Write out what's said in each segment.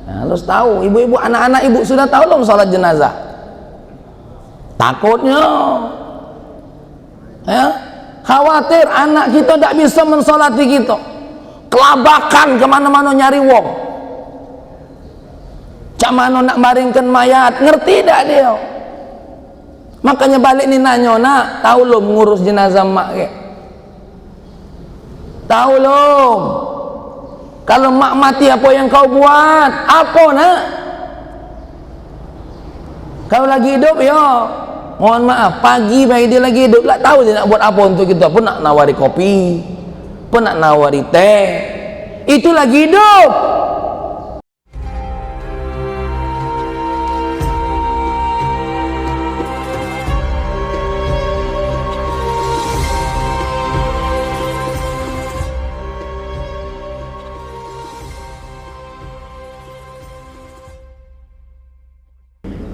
Nah, harus tahu, ibu-ibu, anak-anak ibu sudah tahu belum sholat jenazah? Takutnya, ya, khawatir anak kita tidak bisa mensolati kita, kelabakan kemana-mana nyari wong, cak mana nak baringkan mayat, ngerti tidak dia? Makanya balik nih nanya, nak, tahu belum ngurus jenazah mak ke? Tahu belum? Kalau mak mati apa yang kau buat? Apa nak? Kau lagi hidup ya, mohon maaf, pagi bayi dia lagi hidup lah, tahu dia nak buat apa untuk kita. Pun nak nawari kopi, pun nak nawari teh, itu lagi hidup.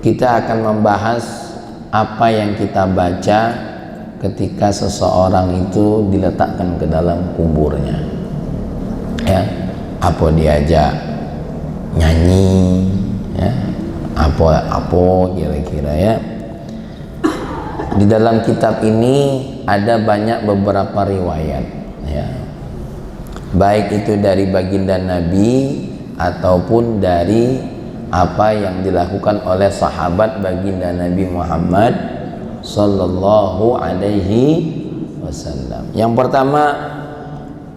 Kita akan membahas apa yang kita baca ketika seseorang itu diletakkan ke dalam kuburnya, ya, apa diajak nyanyi, ya, apa kira-kira, ya. Di dalam kitab ini ada banyak beberapa riwayat, ya, baik itu dari baginda Nabi ataupun dari apa yang dilakukan oleh sahabat baginda Nabi Muhammad sallallahu alaihi wasallam. Yang pertama,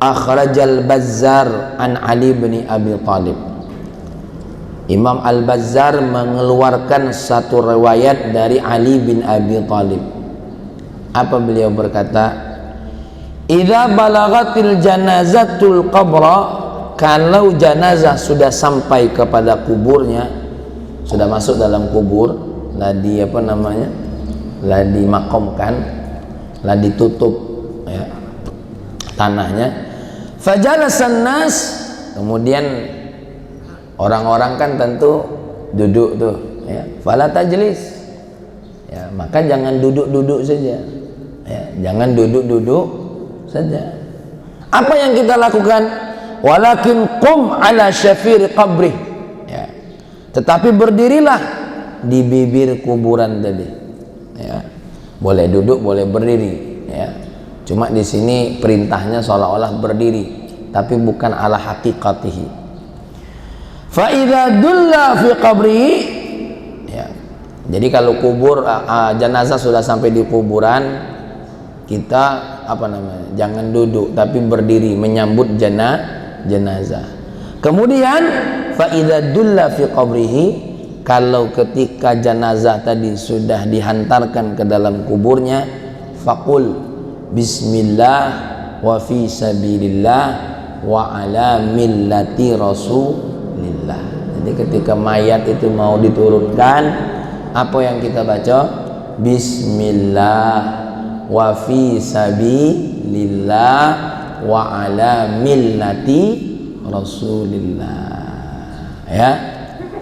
akhrajal Bazzar an Ali bin Abi Thalib. Imam Al-Bazzar mengeluarkan satu riwayat dari Ali bin Abi Thalib. Apa beliau berkata? Idza balagatil janazatul qabra, kalau jenazah sudah sampai kepada kuburnya, sudah masuk dalam kubur, lah di apa namanya, lah dimakamkan, lah ditutup, ya, tanahnya. Fajalasan nas, kemudian orang-orang kan tentu duduk tuh, ya. Fala tajlis, ya, maka jangan duduk-duduk saja, ya, jangan duduk-duduk saja. Apa yang kita lakukan? Walakin qum ala syafir qabri, ya, tetapi berdirilah di bibir kuburan tadi, ya. Boleh duduk, boleh berdiri, ya. Cuma di sini perintahnya seolah-olah berdiri, tapi bukan ala haqiqatihi. Fa idza dulla fi qabri, ya. Jadi kalau kubur jenazah sudah sampai di kuburan, kita apa namanya? Jangan duduk, tapi berdiri menyambut jenazah. Kemudian fa idza dulla fi qabrihi, kalau ketika jenazah tadi sudah dihantarkan ke dalam kuburnya, faqul bismillah wa fi sabilillah wa ala millati rasulillah. Jadi ketika mayat itu mau diturunkan, apa yang kita baca? Bismillah wa fi sabilillah wa ala millati rasulillah, ya.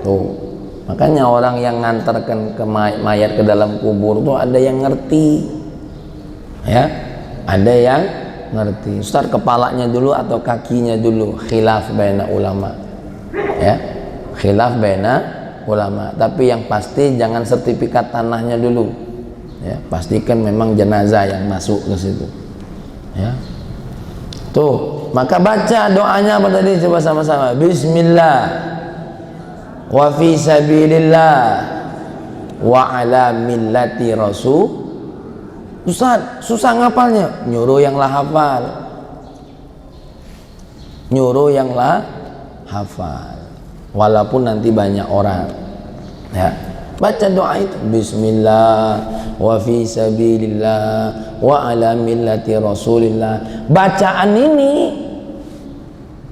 Tuh, makanya orang yang ngantarkan ke mayat ke dalam kubur tuh ada yang ngerti, ya, ada yang ngerti. Ustaz, kepalanya dulu atau kakinya dulu? Khilaf baina ulama, ya, khilaf baina ulama. Tapi yang pasti jangan sertifikat tanahnya dulu, ya, pastikan memang jenazah yang masuk ke situ, ya. Tuh, maka baca doanya apa tadi, coba sama-sama. Bismillah wa fi sabilillah wa ala millati rasul. Ustaz, susah ngapalnya. Nyuruh yang lah hafal, nyuruh yang lah hafal, walaupun nanti banyak orang, ya. Baca doa itu, bismillah wa fi sabilillah wa ala millati rasulillah. Bacaan ini,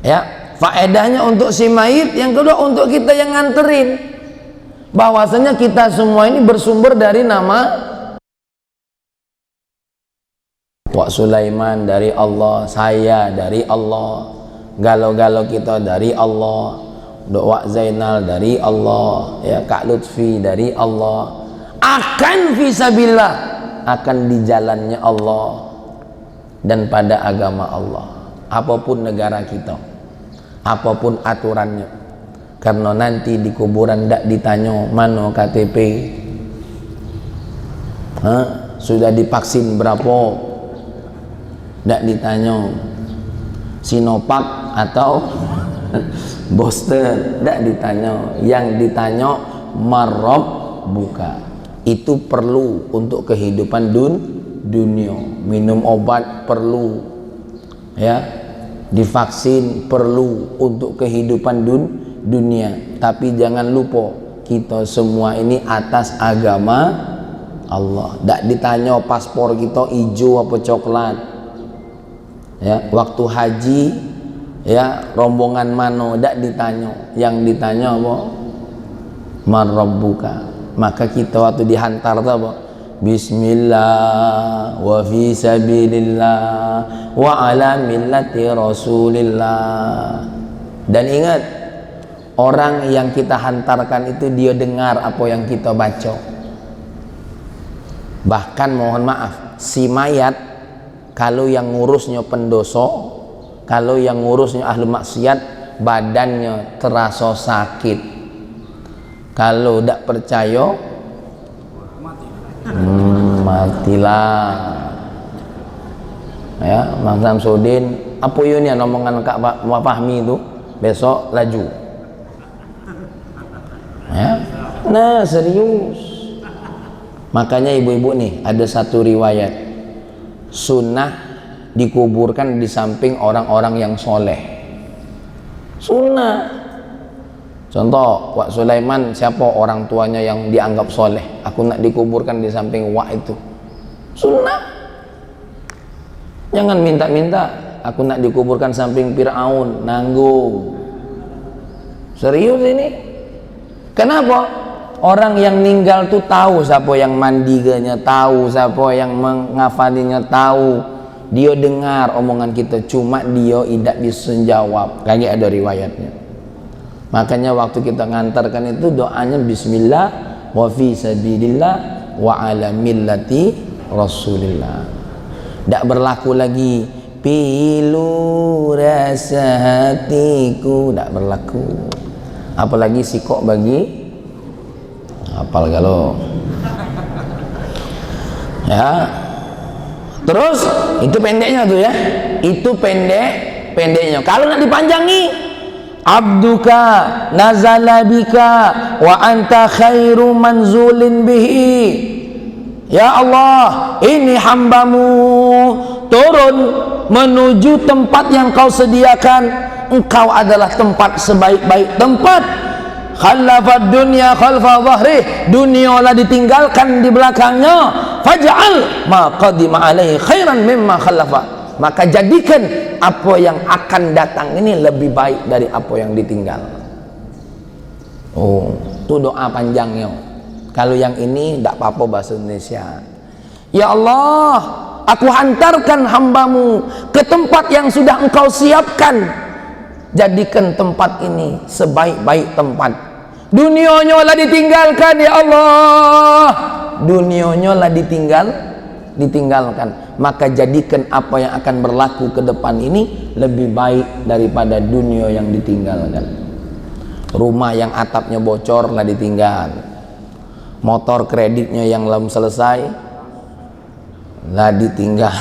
ya, faedahnya untuk si mayit, yang kedua untuk kita yang nganterin, bahwasanya kita semua ini bersumber dari nama Wak Sulaiman dari Allah, saya dari Allah, galau-galau kita dari Allah, Wak Zainal dari Allah, ya, Kak Lutfi dari Allah. Akan fisabilillah, akan di jalannya Allah dan pada agama Allah. Apapun negara kita, apapun aturannya, karena nanti di kuburan ndak ditanya mana KTP, sudah divaksin berapa, ndak ditanya Sinovac atau booster, ndak ditanya. Yang ditanya marab buka. Itu perlu untuk kehidupan dunia. Minum obat perlu, ya, divaksin perlu untuk kehidupan dunia. Tapi jangan lupa kita semua ini atas agama Allah. Ndak ditanya paspor kita hijau apa coklat, ya. Waktu haji, ya, rombongan mana, ndak ditanya. Yang ditanya apa? Man rabbuka. Maka kita waktu dihantar tuh apa? Bismillah wa fi sabilillah wa ala millati rasulillah. Dan ingat, orang yang kita hantarkan itu dia dengar apa yang kita baca. Bahkan mohon maaf, si mayat kalau yang ngurusnya pendosa, kalau yang ngurusnya ahli maksiat, badannya terasa sakit. Kalau tidak percaya, matilah. Ya, Mang Samsudin, apa ini omongan Kak Fahmi itu? Besok laju. Ya, nah serius. Makanya ibu-ibu nih, ada satu riwayat sunnah dikuburkan di samping orang-orang yang soleh. Sunnah. Contoh, Wak Sulaiman, siapa orang tuanya yang dianggap soleh? Aku nak dikuburkan di samping Wak itu. Sunnah. Jangan minta-minta, aku nak dikuburkan samping Fir'aun, nanggung. Serius ini. Kenapa? Orang yang meninggal tuh tahu siapa yang mandiganya, tahu siapa yang menghafalinya, tahu. Dia dengar omongan kita, cuma dia tidak bisa jawab. Kayaknya ada riwayatnya. Makanya waktu kita ngantarkan itu doanya bismillah wa fi sabilillah wa ala millati rasulillah. Tidak berlaku lagi pilu rasa hatiku, tidak berlaku. Apalagi sikok bagi apal galau. Ya. Terus itu pendeknya tuh ya. Itu pendeknya. Kalau nak dipanjangi, abduka nazala bika wa anta khairu manzulin bihi. Ya Allah, ini hambamu turun menuju tempat yang kau sediakan. Engkau adalah tempat sebaik-baik tempat. Khalafad dunya khalfa dhahri, dunia lah ditinggalkan di belakangnya. Faj'al ma qadima alaihi khairan mimma khalafa. Maka jadikan apa yang akan datang ini lebih baik dari apa yang ditinggal. Oh, itu doa panjangnya. Kalau yang ini tidak apa-apa bahasa Indonesia. Ya Allah, aku hantarkan hambamu ke tempat yang sudah engkau siapkan. Jadikan tempat ini sebaik-baik tempat. Dunianya lah ditinggalkan ya Allah. Dunianya lah ditinggalkan. Maka jadikan apa yang akan berlaku ke depan ini lebih baik daripada dunia yang ditinggalkan. Rumah yang atapnya bocor lah ditinggal. Motor kreditnya yang belum selesai lah ditinggal.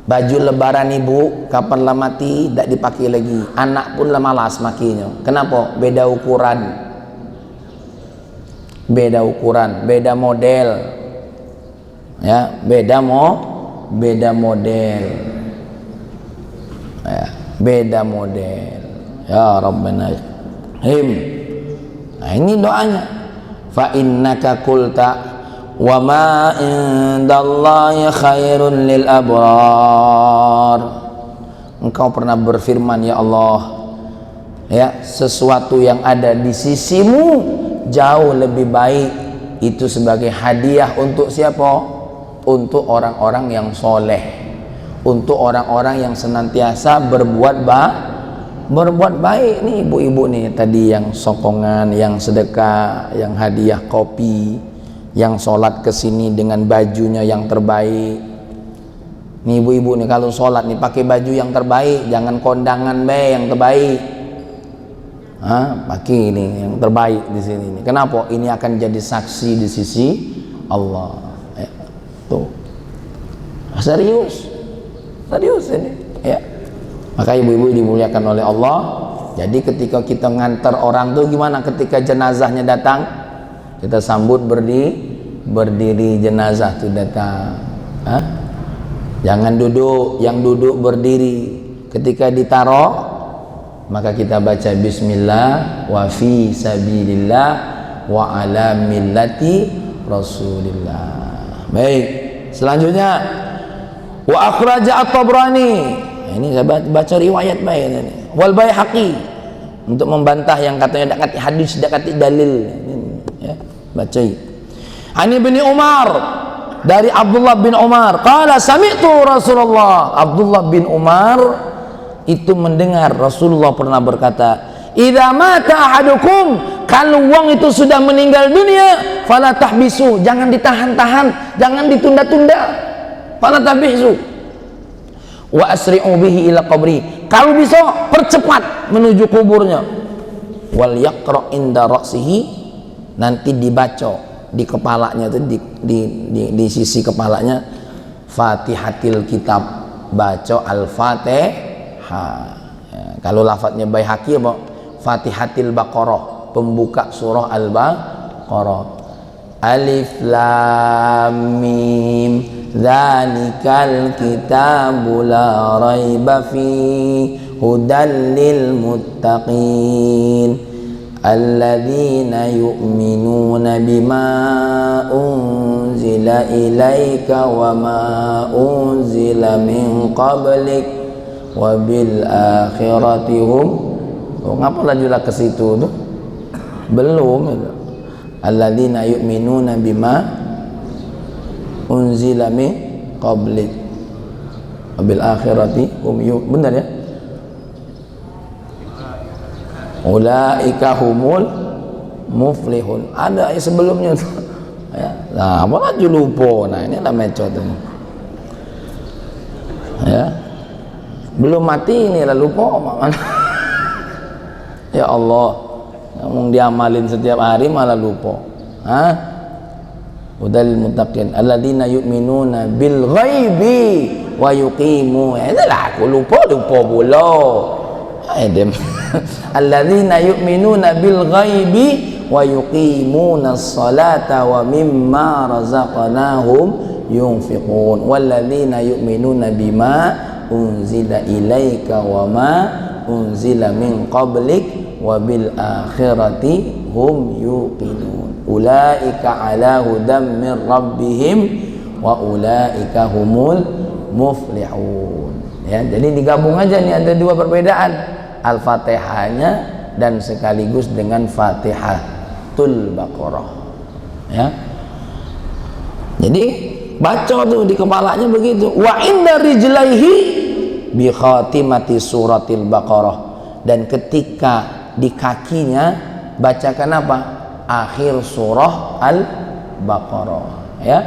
Baju lebaran ibu kapan lah mati tidak dipakai lagi. Anak pun lah malas makinya. Kenapa? Beda ukuran. Beda ukuran, beda model, ya, beda model, ya, beda model. Ya Rabbana him. Nah, ini doanya. Fa innaka qulta wa ma indallahi khairun lil abrar. Engkau pernah berfirman ya Allah, ya, sesuatu yang ada di sisimu jauh lebih baik itu sebagai hadiah untuk siapa? Untuk orang-orang yang soleh, untuk orang-orang yang senantiasa berbuat baik. Nih ibu-ibu nih tadi yang sokongan, yang sedekah, yang hadiah kopi, yang sholat kesini dengan bajunya yang terbaik. Nih ibu-ibu nih kalau sholat nih pakai baju yang terbaik, jangan kondangan yang terbaik. Pakai ini yang terbaik di sini. Kenapa? Ini akan jadi saksi di sisi Allah. Tuh, serius ini. Ya. Maka ibu-ibu dimuliakan oleh Allah. Jadi ketika kita ngantar orang tuh gimana? Ketika jenazahnya datang, kita sambut berdiri jenazah tuh datang. Jangan duduk, yang duduk berdiri. Ketika ditaruh, maka kita baca bismillah wa fi sabilillah wa ala millati rasulillah. Baik, selanjutnya wa akhraja at-Tabrani. Ini saya baca riwayat baik ini. Wal Baihaqi, untuk membantah yang katanya dekat hadis, dekat dalil. Ya, baca. Ani bin Umar, dari Abdullah bin Umar, qala sami'tu Rasulullah. Abdullah bin Umar itu mendengar Rasulullah pernah berkata, idza mata ahadukum, kalau wong itu sudah meninggal dunia, fala tahbisu, jangan ditahan-tahan, jangan ditunda-tunda. Fala tahbisu wa asri'u bihi ila qabri, kalau bisa percepat menuju kuburnya. Wal yaqra inda ra'sihi, nanti dibaca di kepalanya itu, di sisi kepalanya, Fatihatil kitab, baca Al-Fatihah. Ya, kalau lafadznya Baihaqi apa? Fatihatil Baqarah, pembuka surah Al-Baqarah. Alif Lam Mim, dzalikal kitabu la raiba fi, hudal lil muttaqin alladzina yu'minuna bima unzila ilaika wa ma unzila min qablik wa bil akhirati hum. Ngapa lanjutlah ke situ tuh? Belum. Alladzina yu'minuna bima unzila min qablik wa bil akhirati hum yu'minun. Benar ya? Ulaika humul muflihun. Ada sebelumnya tuh. Ya. Nah, apa lagi lupa. Nah, ini lah mecot ini. Ya. Belum mati ini lah lupa mana. Ya Allah. Ngomong diamalin setiap hari malah lupa. Udal muttaqin alladzina yu'minuna bil ghaibi wa yuqimu. Itulah aku lupa pula. Alladzina yu'minuna bil ghaibi wa yuqimuna as-salata wa mimma razaqnahum yunfiqun walladzina yu'minuna bima unzila ilaika wa ma unzila min qablik wa bil akhirati hum yuqinun ulaika ala hudam min rabbihim wa ulaika humul muflihun. Ya, jadi digabung aja nih, ada dua perbedaan, Al-Fatihahnya dan sekaligus dengan Fatihatul Baqarah. Ya. Jadi baca tuh di kepalanya begitu. Wa inda rijlaihi bi khatimati suratil Baqarah, dan ketika di kakinya bacakan apa? Akhir surah Al-Baqarah. Ya.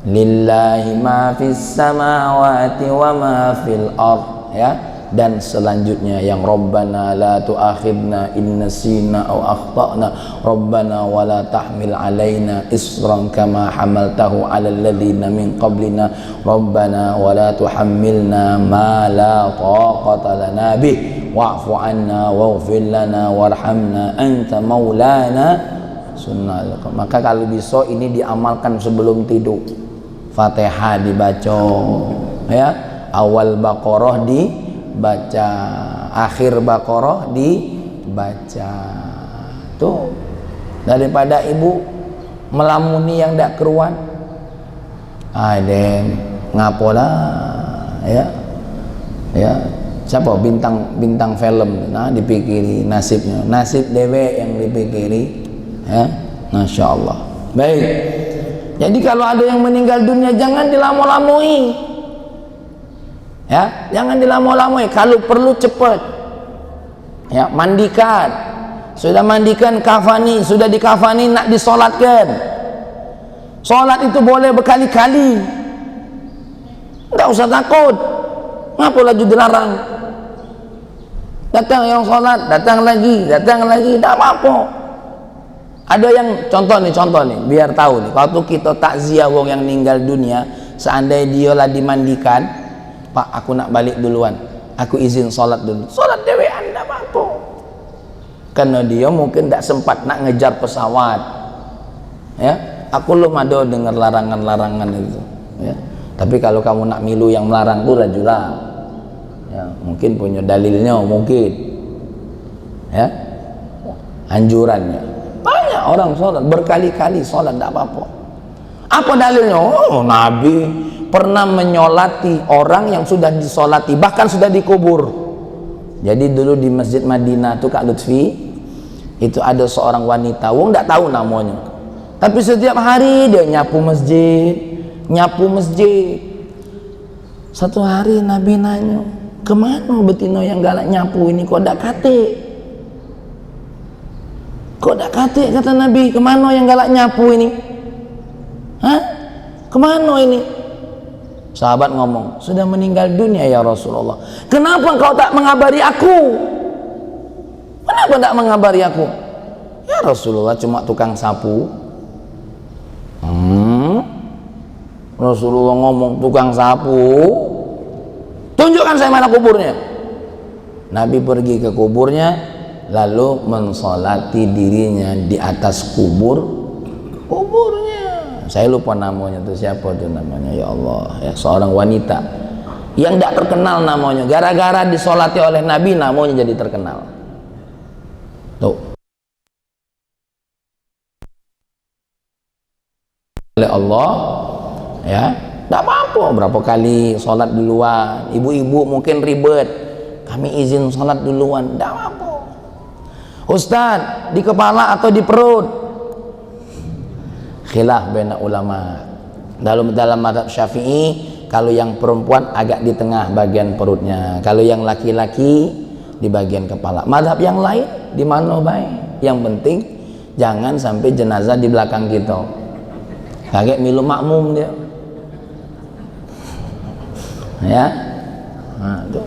Lillahi ma fis samawati wa ma fil ard. Ya. Dan selanjutnya yang Rabbana la tu'akhidna in nasina aw akhtana Rabbana wa la tahmil alaina isran kama hamaltahu ala alladhina min qablina Rabbana wa la tuhammilna ma la taqata lana bih wa'fu anna waghfir lana warhamna anta maulana sunnah. Maka kalau bisa ini diamalkan sebelum tidur. Fatihah dibaca, ya, awal Baqarah dibaca, akhir Baqarah dibaca. Tuh, daripada ibu melamuni yang tidak keruan, den ngapola, ya, siapa bintang film, nah dipikiri nasibnya, nasib dewe yang dipikiri, ya, masya Allah. Baik, jadi kalau ada yang meninggal dunia jangan dilamo-lamoi. Ya, jangan dilamo-lamoi. Kalau perlu cepat, ya, mandikan. Sudah mandikan, kafani, sudah dikafani, nak disolatkan. Solat itu boleh berkali-kali. Enggak usah takut. Ngapa lagi dilarang? Datang yang sholat, datang lagi, tidak apa-apa. Ada yang contoh nih, biar tahu nih. Waktu kita takziah wong yang meninggal dunia, seandainya dia lah dimandikan, Pak, aku nak balik duluan, aku izin sholat dulu. Sholat dewean, tidak apa-apa. Karena dia mungkin tidak sempat nak ngejar pesawat. Ya, aku belum ada dengar larangan-larangan itu. Ya. Tapi kalau kamu nak milu yang melarang itu rajulah. Ya, mungkin punya dalilnya, mungkin. Ya, anjurannya. Banyak orang sholat berkali-kali sholat tidak apa-apa. Apa dalilnya? Oh, Nabi pernah menyolati orang yang sudah disolati, bahkan sudah dikubur. Jadi dulu di Masjid Madinah tuh Kak Lutfi, itu ada seorang wanita, wong tidak tahu namanya, tapi setiap hari dia nyapu masjid. Satu hari Nabi nanya, kemana betino yang galak nyapu ini, kok tidak kate, kata Nabi, kemana yang galak nyapu ini? Hah? Kemana ini? Sahabat ngomong, sudah meninggal dunia ya Rasulullah. Kenapa engkau tak mengabari aku? Kenapa tak mengabari aku? Ya Rasulullah, cuma tukang sapu. Rasulullah ngomong tukang sapu, tunjukkan saya mana kuburnya. Nabi pergi ke kuburnya, lalu mensolati dirinya di atas kuburnya. Saya lupa namanya tuh, siapa tuh namanya, ya Allah, ya, seorang wanita yang tidak terkenal namanya, gara-gara disolati oleh Nabi namanya jadi terkenal. Tuh, oleh Allah, ya, tidak apa-apa. Berapa kali sholat duluan, ibu-ibu mungkin ribet, kami izin sholat duluan, tidak apa-apa. Ustaz, di kepala atau di perut? Khilaf baina ulama. Dalam mazhab Syafi'i, kalau yang perempuan agak di tengah bagian perutnya, kalau yang laki-laki di bagian kepala. Mazhab yang lain di mana baik? Yang penting jangan sampai jenazah di belakang kita. Kaget milu makmum dia. Ya. Nah, tuh.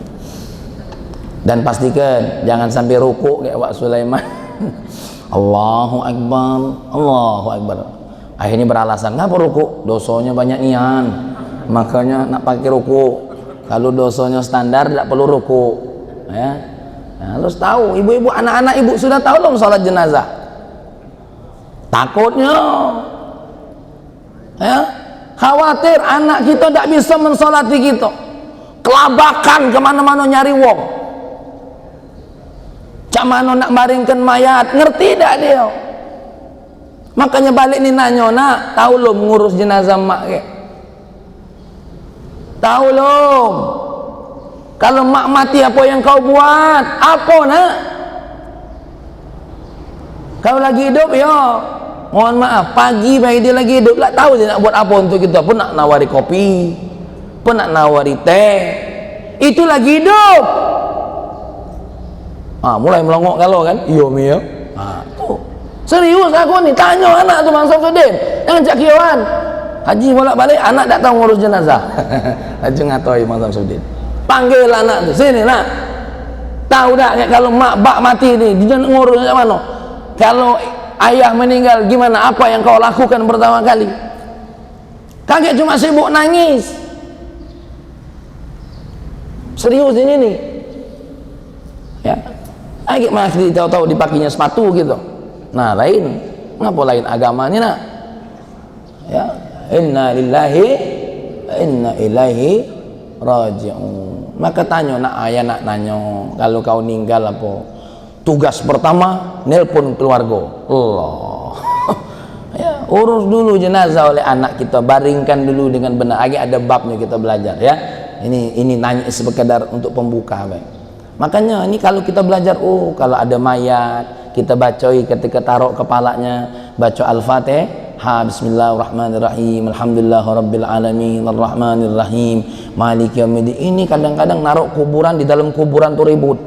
Dan pastikan jangan sampai rukuk kayak Wak Sulaiman. Allahu Akbar, Allahu Akbar. Akhirnya beralasan, ngapa rukuk? Dosanya banyak nian, makanya nak pakai rukuk. Kalau dosanya standar tidak perlu rukuk. Ya. Nah, harus tahu, ibu-ibu, anak-anak ibu sudah tahu belum sholat jenazah? Takutnya, ya, khawatir anak kita tidak bisa mensolati kita, kelabakan kemana-mana nyari wong. Cak mana nak baringkan mayat, ngerti tak dia? Makanya balik ni nanya, nak tahu lo mengurus jenazah mak ke? Tahu lo? Kalau mak mati apa yang kau buat? Apa nak? Kau lagi hidup ya, mohon maaf, pagi bayi dia lagi hidup lah, tahu dia nak buat apa untuk kita. Pun nak nawari kopi, pun nak nawari teh, itu lagi hidup. Mulai melongok kalau kan, iya mi ya. Tuh serius aku nih, tanya anak tu Bang Samsudin, jangan cak kiauan. Haji bolak-balik, anak tak tahu ngurus jenazah. Haji ngatoi Bang Samsudin, panggil anak tu, sini nak, tahu tak kalau mak bak mati ni dia ngurus macam mana? Kalau ayah meninggal gimana, apa yang kau lakukan pertama kali? Kaget cuma sibuk nangis. Serius ini nih ya. Kaget masih tahu-tahu dipakinya sepatu gitu. Nah lain, ngapa lain agamanya nak? Ya, inna lillahi inna ilaihi raji'un. Maka tanya nak ayah, nak nanya, kalau kau ninggal apa tugas pertama? Nelpon keluarga. Allah. Ya, urus dulu jenazah oleh anak kita, baringkan dulu dengan benar. Agak ada babnya kita belajar ya. Ini nanya sekedar untuk pembuka, baik. Makanya ini kalau kita belajar, kalau ada mayat kita bacoi ketika taruh kepalanya, baca Al-Fatihah, Bismillahirrahmanirrahim, Alhamdulillahirabbil alamin, Arrahmanirrahim, Maliki yaumiddin. Ini kadang-kadang naruh kuburan, di dalam kuburan tuh ribut.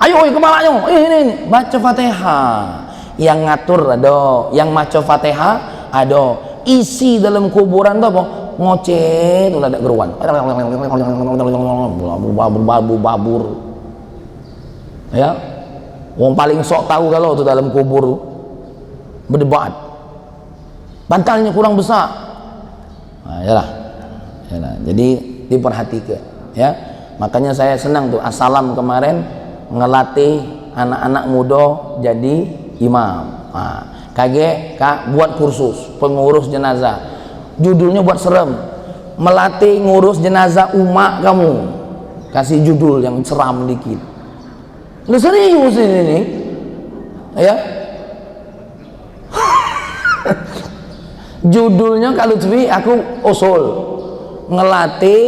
Ayo kepalanya, ini baca Fatihah. Yang ngatur ada, yang maca Fatihah ada. Isi dalam kuburan tuh apa? ngoceh tuh ada geruan. Babur. Ya. Wong paling sok tahu kalau tuh dalam kubur berdebat. Bantalnya kurang besar. Nah, yalah. Jadi diperhatikan, ya. Makanya saya senang tuh Assalam kemarin ngelatih anak-anak muda jadi imam. Nah, Kak buat kursus pengurus jenazah. Judulnya buat serem. Melatih ngurus jenazah umat kamu. Kasih judul yang seram dikit. Lu serius ini, ya. Judulnya kalau Lutfi aku usul ngelatih,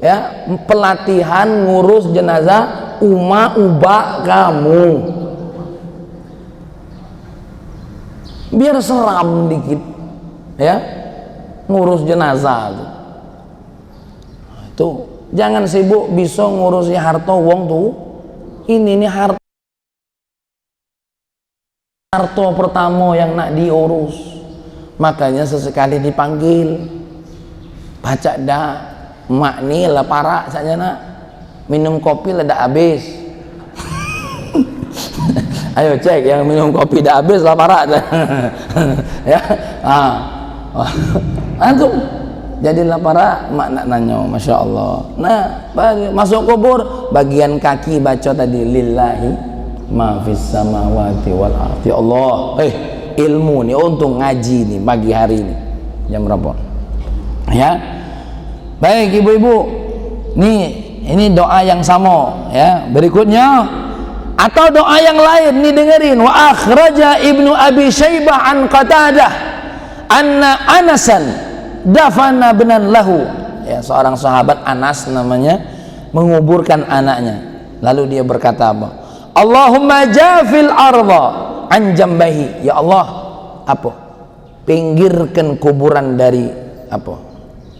ya, pelatihan ngurus jenazah ubak kamu, biar seram dikit, ya, ngurus jenazah tuh. Jangan sibuk bisa ngurusi harta wong tuh. Ini harta pertama yang nak diurus. Makanya sesekali dipanggil, baca dah mak ni lah parak saja nak minum kopi lah dah habis. Ayo cek yang minum kopi dah habis lah parak dah. Ya, antum jadilah parak, mak nak nanya, masya Allah. Nah, masuk kubur, bagian kaki baca tadi lillahi ma fis samawati wal ardi. Allah, ilmu nih untuk ngaji nih pagi hari ini jam berapa, ya. Baik ibu-ibu, nih ini doa yang sama, ya. Berikutnya atau doa yang lain nih, dengerin. Wa akhraja Ibnu Abi Syaibah an Qatadah anna Anasan dafana benan lahu, ya, seorang sahabat Anas namanya menguburkan anaknya, lalu dia berkata apa? Allahumma jafil arda an jambahi, ya Allah, apa, pinggirkan kuburan dari apa,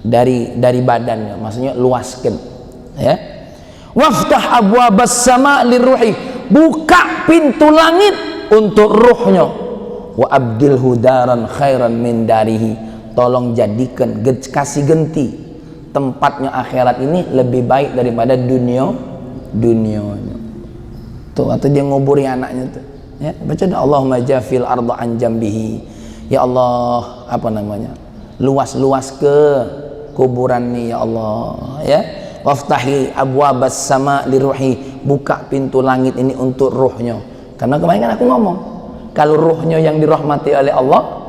dari badannya, maksudnya luaskan, ya. Waftah abwabas sama liruhi, buka pintu langit untuk ruhnya. Wa abdilhu daran khairan min darihi, tolong jadikan, kasih ganti tempatnya akhirat ini lebih baik daripada dunianya tuh. Atau dia nguburi anaknya tuh, ya, baca doa Allahumma jafil arda an jambihi, ya Allah, apa namanya, luas ke kuburan nih, ya Allah, ya. Waftahi abwabas sama liruhi, buka pintu langit ini untuk ruhnya. Karena kemarin kan aku ngomong, kalau ruhnya yang dirahmati oleh Allah,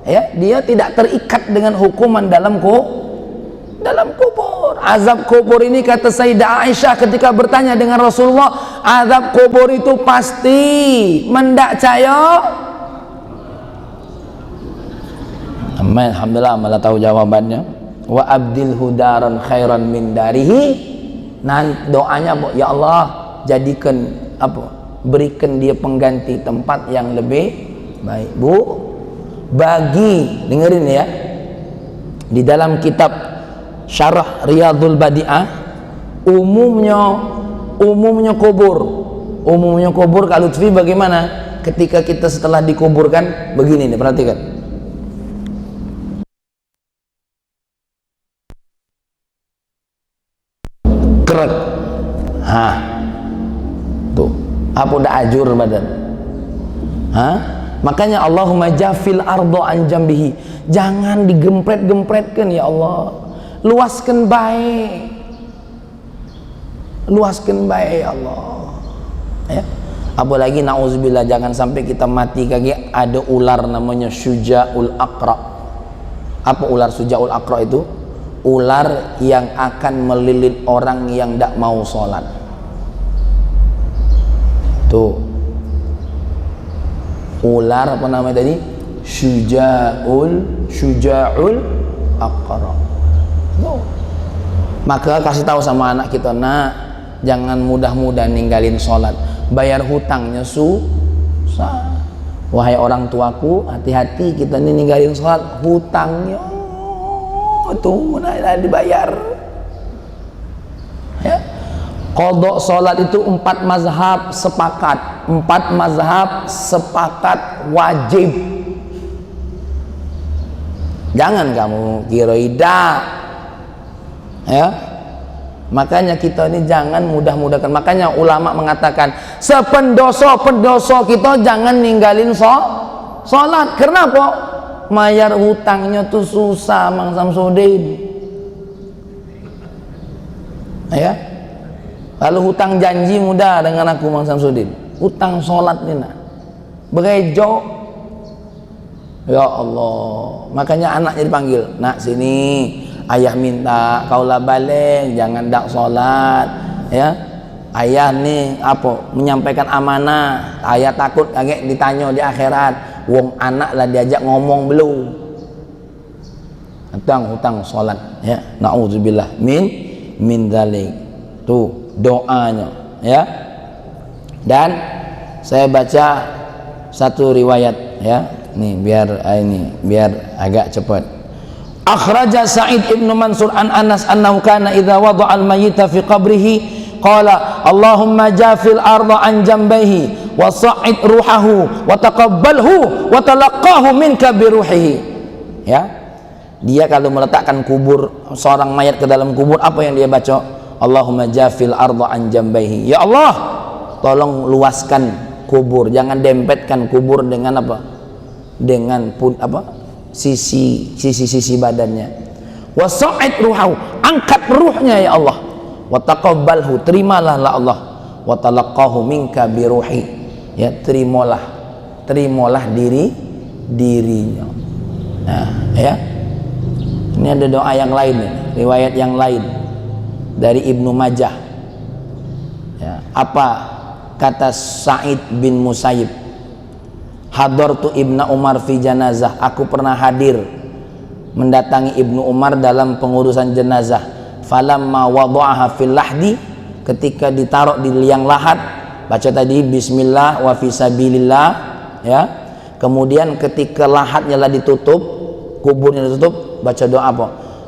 ya, dia tidak terikat dengan hukuman dalam kubur. Azab kubur ini, kata Sayyidah Aisyah ketika bertanya dengan Rasulullah, azab kubur itu pasti, mendak caya. Alhamdulillah malah tahu jawabannya. Wa abdil hudaran khairan min darihi. Nah, doanya ya Allah, jadikan apa, berikan dia pengganti tempat yang lebih baik. Bu, bagi, dengerin ya, di dalam kitab Syarah Riyadul Badi'ah, umumnya kubur Kak Lutfi bagaimana ketika kita setelah dikuburkan begini nih, perhatikan. Krek. Tuh, apa udah ajur badan. Makanya Allahumma jafil ardo an jambihi, jangan digempret-gempretkan, ya Allah. Luaskan baik, ya Allah, ya. Apalagi nauzubillah, jangan sampai kita mati kaget ada ular namanya Syuja'ul Aqra. Apa ular Syuja'ul Aqra itu? Ular yang akan melilit orang yang tidak mau sholat. Tuh, ular apa namanya tadi? Syuja'ul Aqra. No. Maka kasih tahu sama anak kita, nak, jangan mudah-mudah ninggalin sholat, bayar hutangnya susah. Wahai orang tuaku, hati-hati kita nih ninggalin sholat, hutangnya itu mudah dibayar, ya. Qadha sholat itu 4 mazhab sepakat wajib. Jangan kamu kira tidak, ya. Makanya kita ini jangan mudah-mudahkan. Makanya ulama mengatakan sependoso-pendoso kita jangan ninggalin sholat. Kenapa? Mayar hutangnya tuh susah, Mang Samsudin. Ya. Kalau hutang janji mudah dengan aku, Mang Samsudin. Hutang sholat ini nah. Berejo. Ya Allah. Makanya anaknya dipanggil, nak sini. Ayah minta kaulah balik, jangan dak sholat, ya. Ayah nih apa menyampaikan amanah. Ayah takut kaget ditanya di akhirat. Wong anak lah diajak ngomong belum. Hutang sholat, ya. Nauzubillah min dzalik. Tuh doanya, ya. Dan saya baca satu riwayat, ya. Nih biar agak cepat. Akhraja Sa'id ibn Mansur an Anas annahu kana idza wada'a al-mayyita fi qabrihi qala Allahumma jafil arda an jambayhi wa sa'id ruhahu wa taqabbalhu wa talaqqahu minka bi ruhihi. Ya. Dia kalau meletakkan kubur seorang mayat ke dalam kubur, apa yang dia baca? Allahumma jafil arda an jambayhi. Ya Allah, tolong luaskan kubur, jangan dempetkan kubur dengan apa? Dengan sisi badannya. Wasa'id ruhahu, angkat ruhnya ya Allah. Wa taqabbalhu, terimalah la Allah. Wa talaqqahu minka bi ruhi, ya, terimalah dirinya. Nah, ya. Ini ada doa yang lain nih, riwayat yang lain dari Ibnu Majah. Ya, apa kata Sa'id bin Musayyib? Hadartu Ibnu Umar fi janazah, aku pernah hadir mendatangi Ibnu Umar dalam pengurusan jenazah. Falamma wada'aha fil lahdi, ketika ditaruh di liang lahat, baca tadi bismillah wa fisabilillah, ya. Kemudian ketika lahatnya lah ditutup, kuburnya ditutup, baca doa apa?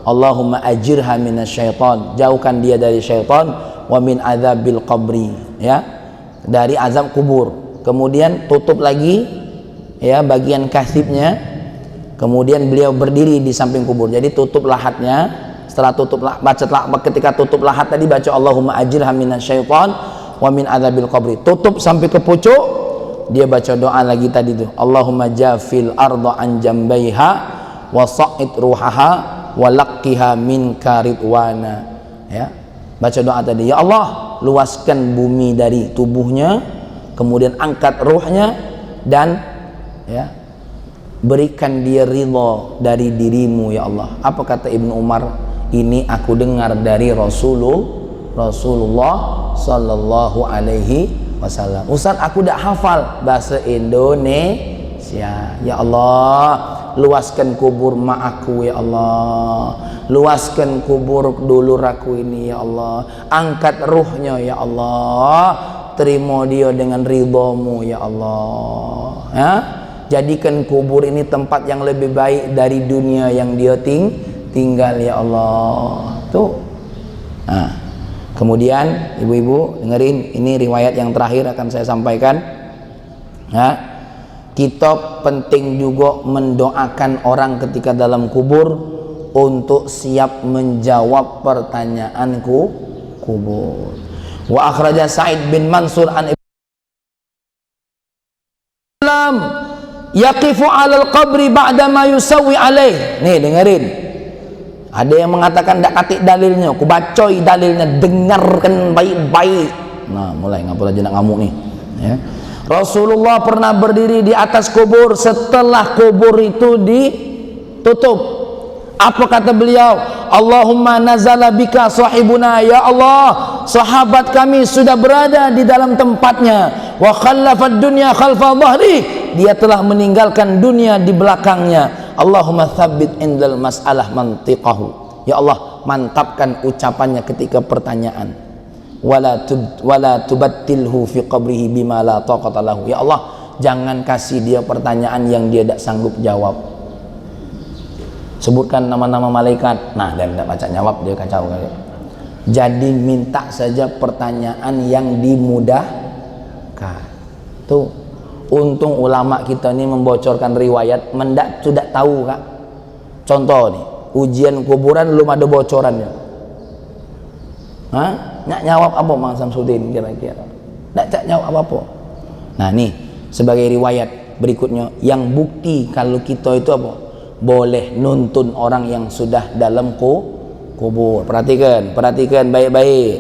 Allahumma ajirha minasyaiton, jauhkan dia dari syaitan, wa min adzabil qabri, ya, dari azab kubur. Kemudian tutup lagi, ya, bagian kasibnya. Kemudian beliau berdiri di samping kubur, jadi tutup lahatnya. Setelah tutup ketika tutup lahat tadi baca Allahumma ajirha minasyaiton wa min adzabil qabri, tutup sampai ke pucuk, dia baca doa lagi tadi tuh, Allahumma jafil arda an jambaiha wa sa'id ruhaha wa laqqiha min karidwana, ya, baca doa tadi, ya Allah, luaskan bumi dari tubuhnya, kemudian angkat ruhnya, dan, ya, berikan dia ridha dari dirimu ya Allah. Apa kata Ibnu Umar? Ini aku dengar dari Rasulullah sallallahu alaihi wasallam. Ustaz, aku tidak hafal bahasa Indonesia. Ya Allah, luaskan kubur mak aku ya Allah, luaskan kubur dulur aku ini ya Allah, angkat ruhnya ya Allah, terima dia dengan ridhamu ya Allah, ya. Jadikan kubur ini tempat yang lebih baik dari dunia yang dia tinggal ya Allah. Tuh. Nah, kemudian ibu-ibu dengerin, ini riwayat yang terakhir akan saya sampaikan. Nah, kita penting juga mendoakan orang ketika dalam kubur untuk siap menjawab pertanyaan kubur. Wa akhraja Sa'id bin Mansur an Islam yaqifu 'alal qabri ba'da ma yusawwi alaih. Nih dengerin. Ada yang mengatakan tidak katik dalilnya, aku bacoi dalilnya, dengarkan baik-baik. Nah, mulai ngapa aja nak ngamuk nih, ya. Rasulullah pernah berdiri di atas kubur setelah kubur itu ditutup. Apa kata beliau? Allahumma nazala bika sahibuna, ya Allah, sahabat kami sudah berada di dalam tempatnya. Wa khallafad dunya khalfa dhahri, dia telah meninggalkan dunia di belakangnya. Allahumma tsabbit indal mas'alah mantiqahu, ya Allah, mantapkan ucapannya ketika pertanyaan. Wala tubattilhu fi qabrihi bima la taqata lahu, ya Allah, jangan kasih dia pertanyaan yang dia tidak sanggup jawab. Sebutkan nama-nama malaikat, nah, dan tidak baca jawab, dia kacau kali. Jadi minta saja pertanyaan yang dimudahkan. Tuh, untung ulama kita ini membocorkan riwayat, mendak sudah tahu, Kak. Contoh nih, ujian kuburan belum ada bocorannya. Nak jawab apa Mang Samsudin kira-kira? Tak jawab apa-apa. Nah nih, sebagai riwayat berikutnya yang bukti kalau kita itu apa? Boleh nuntun orang yang sudah dalam kubur. Perhatikan baik-baik.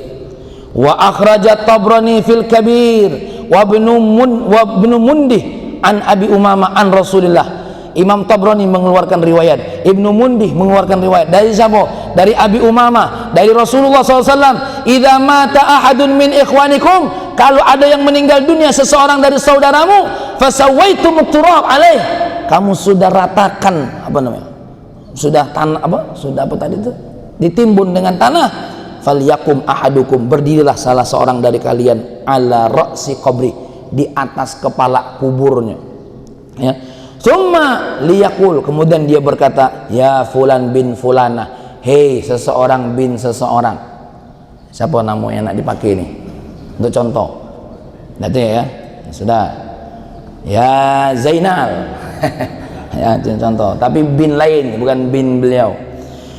Wa akhrajat Tabrani fil Kabir wa ibnu Mundih an Abi Umamah an Rasulillah. Imam Tabrani mengeluarkan riwayat, Ibnu Mundih mengeluarkan riwayat dari siapa? Dari Abi Umamah, dari Rasulullah SAW. Idza mata ahadun min ikhwanikum, kalau ada yang meninggal dunia seseorang dari saudaramu, fasawaitum turab alaih, kamu sudah ratakan apa namanya? Sudah tanah apa? Sudah apa tadi itu? Ditimbun dengan tanah. Falyakum ahadukum, berdirilah salah seorang dari kalian ala ra'si qabri, di atas kepala kuburnya. Ya. Summa liyakul, kemudian dia berkata, ya fulan bin fulana, hei seseorang bin seseorang. Siapa nama yang nak dipakai nih untuk contoh? Nanti ya, sudah. Ya Zainal. Ya contoh, tapi bin lain, bukan bin beliau.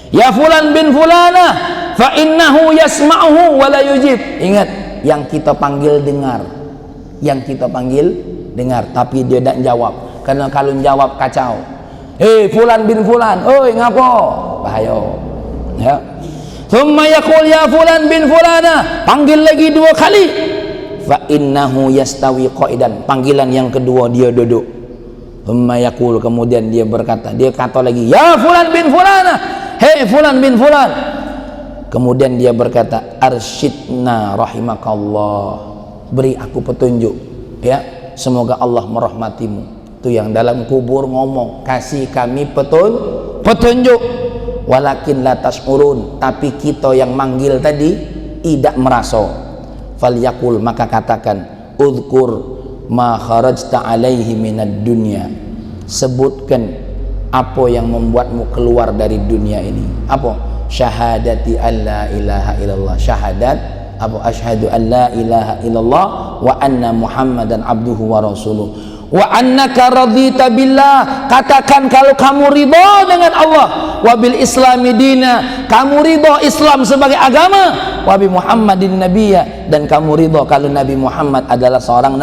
Ya fulan bin fulana, fa innahu yasma'uhu wa la yujib. Ingat, yang kita panggil dengar. Yang kita panggil dengar, tapi dia tak jawab. Karena kalau jawab kacau. Hei fulan bin fulan, oi ngapo? Bahaya. Ya. Thumma yaqul ya fulan bin fulana, panggil lagi 2 kali. Fa innahu yastawi qaidan, panggilan yang kedua dia duduk. Thumma yaqul, kemudian dia berkata, dia kata lagi, ya fulan bin fulana, hei fulan bin fulan. Kemudian dia berkata, arsyidna rahimakallah, beri aku petunjuk, ya, semoga Allah merahmatimu. Itu yang dalam kubur ngomong, kasih kami petunjuk. Walakin la tash'urun, tapi kita yang manggil tadi tidak merasa. Falyakul, maka katakan, udhkur ma kharajta alaihi minad dunya, sebutkan apa yang membuatmu keluar dari dunia ini. Apa? Syahadati an la ilaha illallah, syahadat apa? Asyhadu an la ilaha illallah wa anna muhammadan abduhu wa rasuluh. Wa annaka radita billah, katakan kalau kamu ridha dengan Allah, wa bil islami dina, kamu ridha Islam sebagai agama, wa bi Muhammadin nabiyya, dan kamu ridha kalau Nabi Muhammad adalah seorang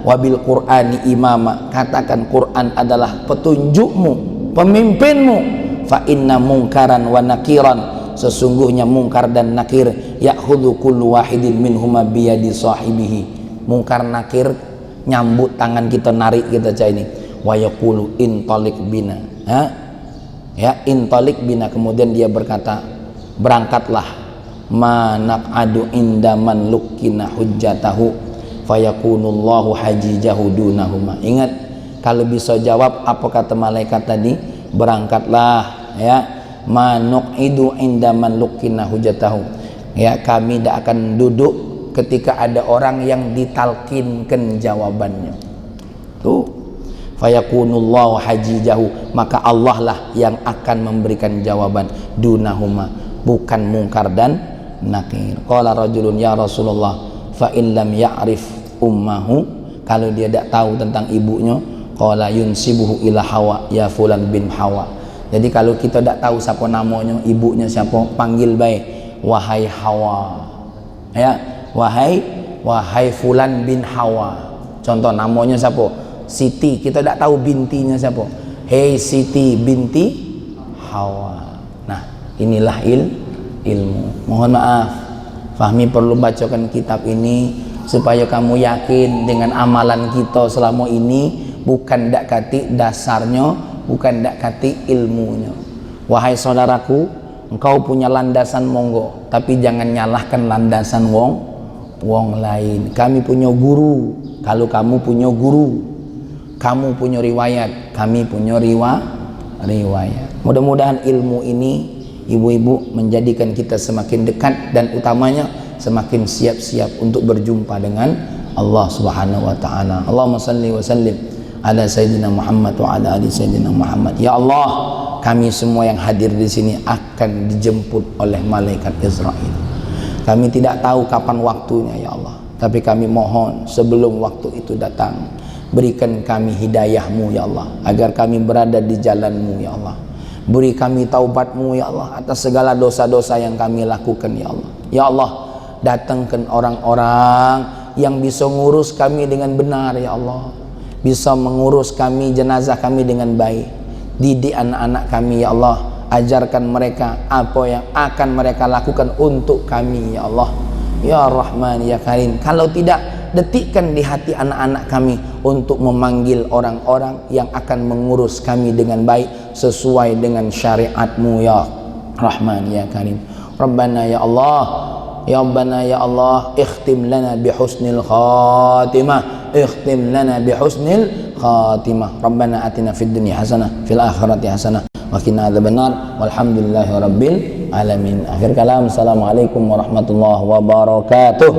wa bil Qur'ani imama, katakan Quran adalah petunjukmu, pemimpinmu. Fa inna mungkaran wa nakiran, sesungguhnya mungkar dan nakir, ya'khudhu kullu wahidin minhuma biyadi sahibihi, mungkar nakir nyambut tangan kita, narik kita cah ini. Wa yaqulu intalik bina, ya intalik bina, kemudian dia berkata, berangkatlah, manaqadu indaman lukina hujjatahu fayakunullahu hajijahu dunahuma. Ingat, kalau bisa jawab apa kata malaikat tadi, berangkatlah, ya, manuqidu indaman lukina hujjatahu, ya, kami tidak akan duduk ketika ada orang yang ditalkinkan jawabannya. Tuh, fayakunullahu hajijahu, maka Allah lah yang akan memberikan jawaban, dunahuma, bukan mungkar dan nakir. Qala rajulun ya Rasulullah, fa in lam ya'rif ummahu, kalau dia tidak tahu tentang ibunya, qala yunsibuhu ila Hawa, ya fulan bin Hawa. Jadi kalau kita tidak tahu siapa namanya, ibunya siapa, panggil baik, wahai Hawa, ya, wahai fulan bin Hawa. Contoh namanya siapa? Siti, kita tidak tahu bintinya siapa. Hei Siti binti Hawa. Nah, inilah ilmu. Mohon maaf, Fahmi perlu bacakan kitab ini supaya kamu yakin dengan amalan kita selama ini bukan dak kati dasarnya, bukan dak kati ilmunya. Wahai saudaraku, engkau punya landasan monggo, tapi jangan nyalahkan landasan wong lain. Kami punya guru, kalau kamu punya guru, kamu punya riwayat, kami punya riwayat. Mudah-mudahan ilmu ini ibu-ibu menjadikan kita semakin dekat, dan utamanya semakin siap-siap untuk berjumpa dengan Allah Subhanahu wa taala. Allahumma shalli wa sallim ala sayyidina Muhammad wa ala ali sayyidina Muhammad. Ya Allah, kami semua yang hadir di sini akan dijemput oleh malaikat Israil. Kami tidak tahu kapan waktunya ya Allah, tapi kami mohon sebelum waktu itu datang, berikan kami hidayah-Mu ya Allah, agar kami berada di jalan-Mu ya Allah. Beri kami taubat-Mu ya Allah atas segala dosa-dosa yang kami lakukan ya Allah. Ya Allah, datangkan orang-orang yang bisa ngurus kami dengan benar ya Allah, bisa mengurus kami, jenazah kami dengan baik. Didik anak-anak kami ya Allah, ajarkan mereka apa yang akan mereka lakukan untuk kami ya Allah. Ya Rahman ya Karim. Kalau tidak, detikkan di hati anak-anak kami untuk memanggil orang-orang yang akan mengurus kami dengan baik sesuai dengan syariat-Mu ya Rahman ya Karim. Rabbana ya Allah, ya Rabbana ya Allah, ikhtim lana bihusnil khatimah, ikhtim lana bihusnil khatimah. Rabbana atina fid dunya hasanah, fil akhirati hasanah, wa qina adzabannar. Walhamdulillahi rabbil alamin. Akhir kalam. Assalamualaikum warahmatullahi wabarakatuh.